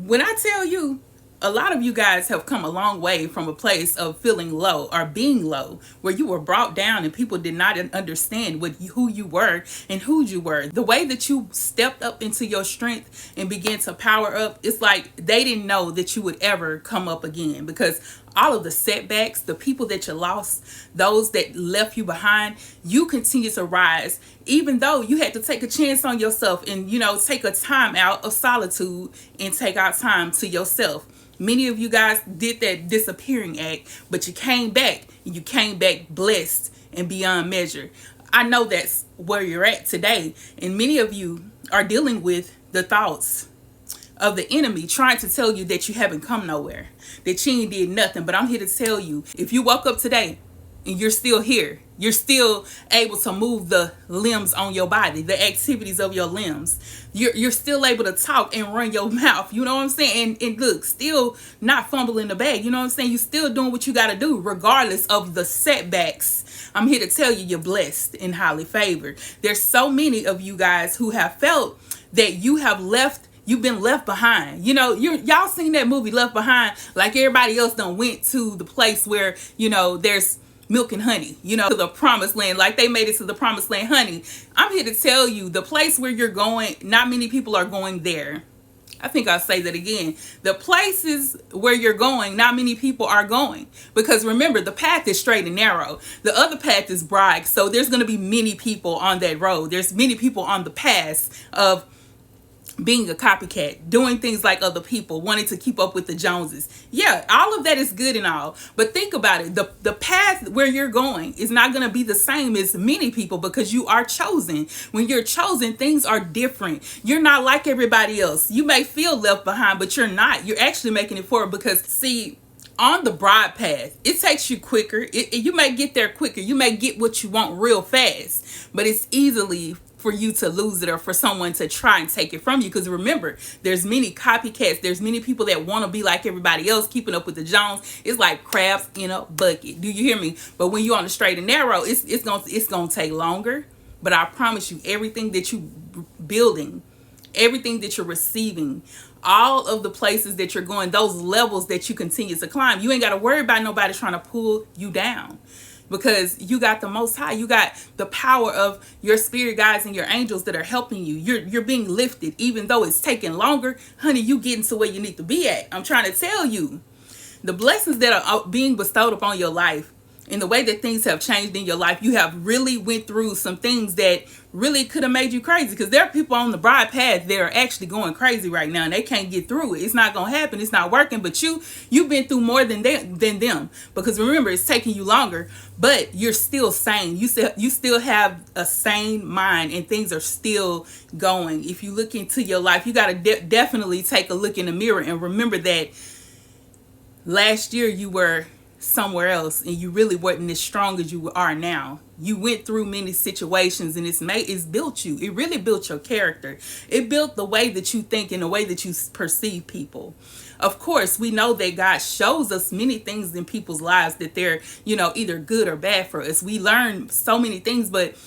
when I tell you, a lot of you guys have come a long way from a place of feeling low or being low, where you were brought down and people did not understand who you were and who you were. The way that you stepped up into your strength and began to power up, it's like they didn't know that you would ever come up again, because all of the setbacks, the people that you lost, those that left you behind, you continue to rise, even though you had to take a chance on yourself and, take a time out of solitude and take out time to yourself. Many of you guys did that disappearing act, but you came back, and you came back blessed and beyond measure. I know that's where you're at today, and many of you are dealing with the thoughts of the enemy trying to tell you that you haven't come nowhere, that you ain't did nothing. But I'm here to tell you, if you woke up today and you're still here, you're still able to move the limbs on your body, the activities of your limbs. You're still able to talk and run your mouth. You know what I'm saying? And look, still not fumbling the bag. You know what I'm saying? You're still doing what you got to do, regardless of the setbacks. I'm here to tell you, you're blessed and highly favored. There's so many of you guys who have felt that you've been left behind. Y'all seen that movie Left Behind, like everybody else done went to the place where, there's milk and honey, to the promised land, like they made it to the promised land, honey. I'm here to tell you, the place where you're going, not many people are going there. I think I'll say that again. The places where you're going, not many people are going. Because remember, the path is straight and narrow. The other path is broad. So there's going to be many people on that road. There's many people on the path of being a copycat, doing things like other people, wanting to keep up with the Joneses. Yeah, all of that is good and all, but think about it. The path where you're going is not going to be the same as many people, because you are chosen. When you're chosen, things are different. You're not like everybody else. You may feel left behind, but you're not. You're actually making it forward, because see, on the broad path, it takes you quicker. You may get there quicker. You may get what you want real fast, but it's easily for you to lose it, or for someone to try and take it from you. Because remember, there's many copycats. There's many people that want to be like everybody else, keeping up with the Jones. It's like crabs in a bucket. Do you hear me? But when you're on the straight and narrow, it's gonna take longer. But I promise you, everything that you building, everything that you're receiving, all of the places that you're going, those levels that you continue to climb, you ain't got to worry about nobody trying to pull you down, because you got the Most High. You got the power of your spirit guides and your angels that are helping you. You're being lifted, even though it's taking longer. Honey, you getting to where you need to be at. I'm trying to tell you, the blessings that are being bestowed upon your life, and the way that things have changed in your life, you have really went through some things that really could have made you crazy. Because there are people on the broad path that are actually going crazy right now, and they can't get through it. It's not going to happen. It's not working. But you've been through more than them. Because remember, it's taking you longer, but you're still sane. You still have a sane mind, and things are still going. If you look into your life, you got to definitely take a look in the mirror and remember that last year you were somewhere else, and you really weren't as strong as you are now. You went through many situations, and it's built you. It really built your character. It built the way that you think and the way that you perceive people. Of course, we know that God shows us many things in people's lives that they're, either good or bad for us. We learn so many things, but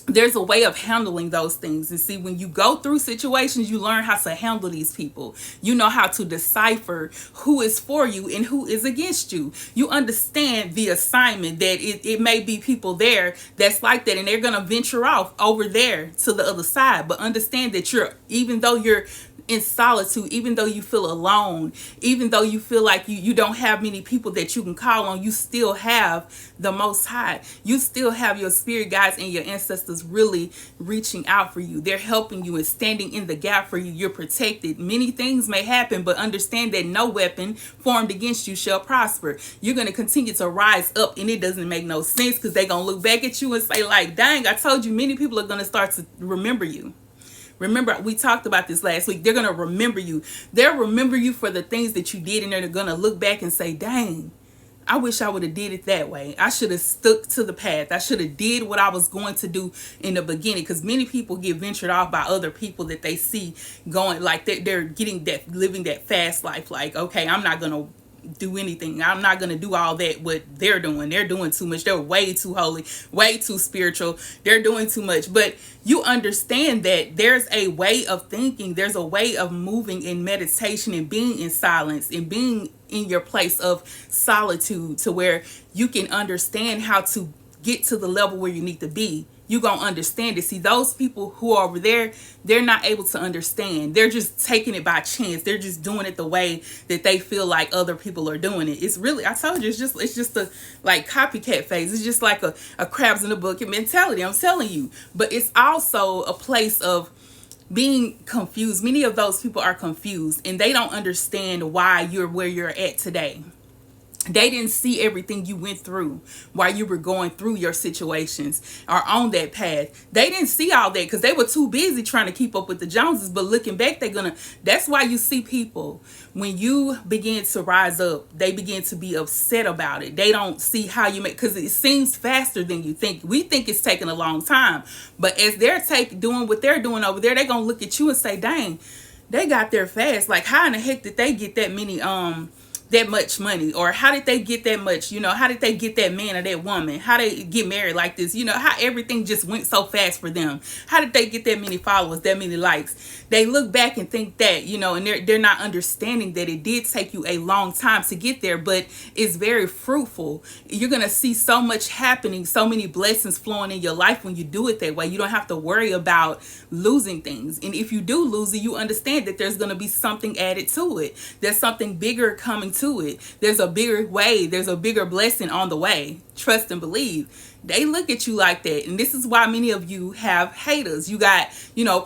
there's a way of handling those things. And see, when you go through situations, you learn how to handle these people. You know how to decipher who is for you and who is against you. You understand the assignment, that it may be people there that's like that, and they're going to venture off over there to the other side. But understand that even though you're in solitude, even though you feel alone, even though you feel like you don't have many people that you can call on, you still have the Most High. You still have your spirit guides and your ancestors really reaching out for you. They're helping you and standing in the gap for you. You're protected. Many things may happen, but understand that no weapon formed against you shall prosper. You're going to continue to rise up, and it doesn't make no sense, because they're going to look back at you and say like, dang, I told you. Many people are going to start to remember you. Remember, we talked about this last week. They're going to remember you. They'll remember you for the things that you did, and they're going to look back and say, dang, I wish I would have did it that way. I should have stuck to the path. I should have did what I was going to do in the beginning. Because many people get ventured off by other people that they see going, like they're getting that, living that fast life. Like, okay, I'm not going to do anything. I'm not going to do all that what they're doing. They're doing too much. They're way too holy, way too spiritual. They're doing too much. But you understand that there's a way of thinking. There's a way of moving in meditation and being in silence and being in your place of solitude to where you can understand how to get to the level where you need to be. You're going to understand it. See, those people who are over there, they're not able to understand. They're just taking it by chance. They're just doing it the way that they feel like other people are doing it. It's really, I told you, it's just a like copycat phase. It's just like a crabs in the bucket mentality. I'm telling you. But it's also a place of being confused. Many of those people are confused and they don't understand why you're where you're at today. They didn't see everything you went through while you were going through your situations or on that path. They didn't see all that because they were too busy trying to keep up with the Joneses. But looking back, that's why you see people, when you begin to rise up, they begin to be upset about it. They don't see how you make, because it seems faster than you think. We think it's taking a long time. But as they're doing what they're doing over there, they're going to look at you and say, dang, they got there fast. Like, how in the heck did they get that many, that much money? Or how did they get that much, how did they get that man or that woman? How they get married like this? How everything just went so fast for them. How did they get that many followers, that many likes? They look back and think that, and they're not understanding that it did take you a long time to get there, but it's very fruitful. You're going to see so much happening, so many blessings flowing in your life when you do it that way. You don't have to worry about losing things. And if you do lose it, you understand that there's going to be something added to it. There's something bigger coming to it. There's a bigger way. There's a bigger blessing on the way. Trust and believe. They look at you like that. And this is why many of you have haters. You got,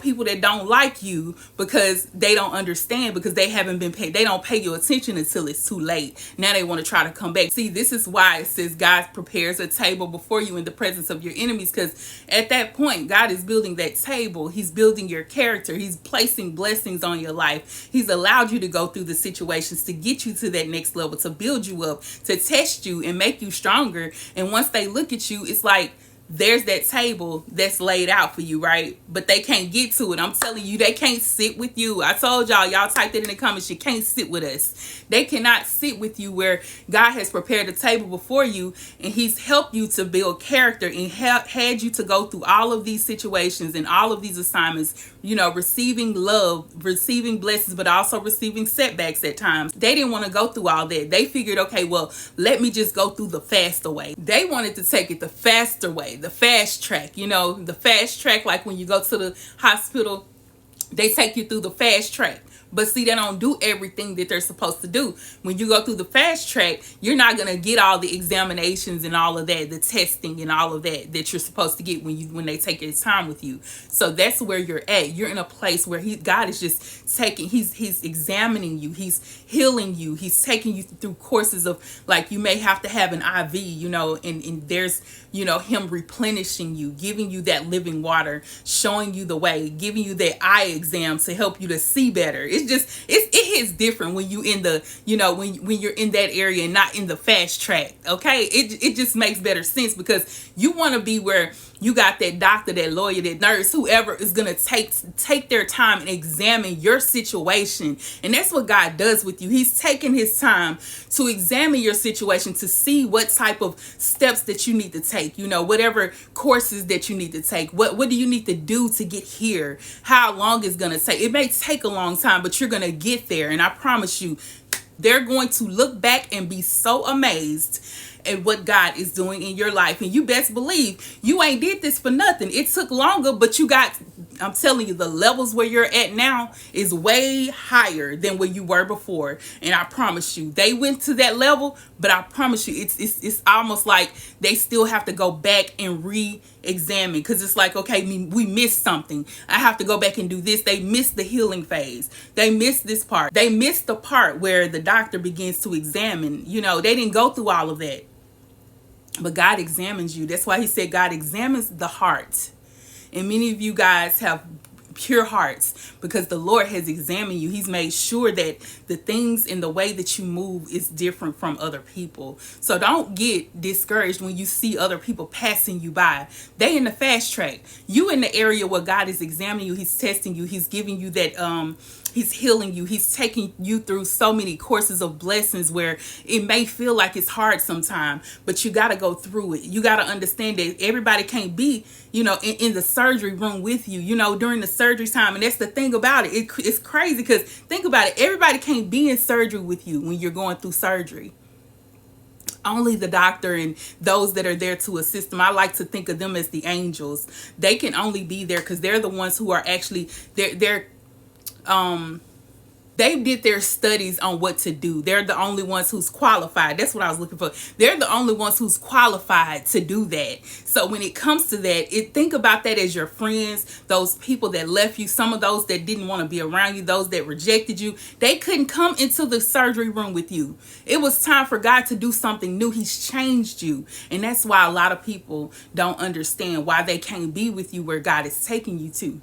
people that don't like you because they don't understand, because they haven't been paid. They don't pay you attention until it's too late. Now they want to try to come back. See, this is why it says God prepares a table before you in the presence of your enemies, because at that point, God is building that table. He's building your character. He's placing blessings on your life. He's allowed you to go through the situations to get you to that next level, to build you up, to test you and make you stronger. And once they look at you, it's like there's that table that's laid out for you, right? But they can't get to it. I'm telling you, they can't sit with you. I told y'all typed it in the comments, you can't sit with us. They cannot sit with you where God has prepared a table before you and he's helped you to build character and had you to go through all of these situations and all of these assignments, receiving love, receiving blessings, but also receiving setbacks at times. They didn't want to go through all that. They figured, okay, well, let me just go through the faster way. They wanted to take it the faster way, the fast track, the fast track, like when you go to the hospital, they take you through the fast track. But see, they don't do everything that they're supposed to do. When you go through the fast track, you're not going to get all the examinations and all of that, the testing and all of that you're supposed to get when they take his time with you. So that's where you're at. You're in a place where God is just taking, he's examining you. He's healing you. He's taking you through courses of, like, you may have to have an IV, and there's, him replenishing you, giving you that living water, showing you the way, giving you that eye exam to help you to see better. It hits different when you in the, when you're in that area and not in the fast track. Okay. It just makes better sense, because you want to be where you got that doctor, that lawyer, that nurse, whoever is going to take their time and examine your situation. And that's what God does with you. He's taking his time to examine your situation, to see what type of steps that you need to take, whatever courses that you need to take. What do you need to do to get here? How long it's going to take? It may take a long time, but you're going to get there. And I promise you, they're going to look back and be so amazed at what God is doing in your life. And you best believe you ain't did this for nothing. It took longer, but I'm telling you, the levels where you're at now is way higher than where you were before. And I promise you, they went to that level, but I promise you, it's almost like they still have to go back and re-examine, because it's like, okay, we missed something. I have to go back and do this. They missed the healing phase. They missed this part. They missed the part where the doctor begins to examine. They didn't go through all of that. But God examines you. That's why he said God examines the heart. And many of you guys have pure hearts because the Lord has examined you. He's made sure that the things in the way that you move is different from other people. So don't get discouraged when you see other people passing you by. They in the fast track. You in the area where God is examining you. He's testing you. He's giving you that He's healing you. He's taking you through so many courses of blessings where it may feel like it's hard sometimes, but you got to go through it. You got to understand that everybody can't be, in the surgery room with you, during the surgery time. And that's the thing about it. It's crazy because think about it. Everybody can't be in surgery with you when you're going through surgery. Only the doctor and those that are there to assist them. I like to think of them as the angels. They can only be there because they're the ones who are actually they did their studies on what to do. They're the only ones who's qualified. That's what I was looking for. They're the only ones who's qualified to do that. So when it comes to that, think about that as your friends, those people that left you, some of those that didn't want to be around you, those that rejected you. They couldn't come into the surgery room with you. It was time for God to do something new. He's changed you. And that's why a lot of people don't understand why they can't be with you where God is taking you to.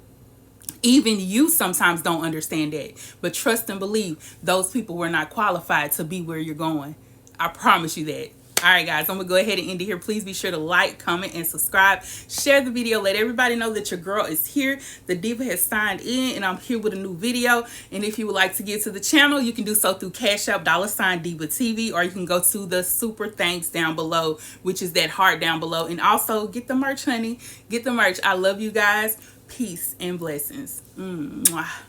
Even you sometimes don't understand that. But trust and believe, those people were not qualified to be where you're going. I promise you that. All right, guys, I'm going to go ahead and end it here. Please be sure to like, comment, and subscribe. Share the video. Let everybody know that your girl is here. The Diva has signed in, and I'm here with a new video. And if you would like to get to the channel, you can do so through Cashapp, $Diva TV, or you can go to the Superthanks down below, which is that heart down below. And also, get the merch, honey. Get the merch. I love you guys. Peace and blessings. Mwah.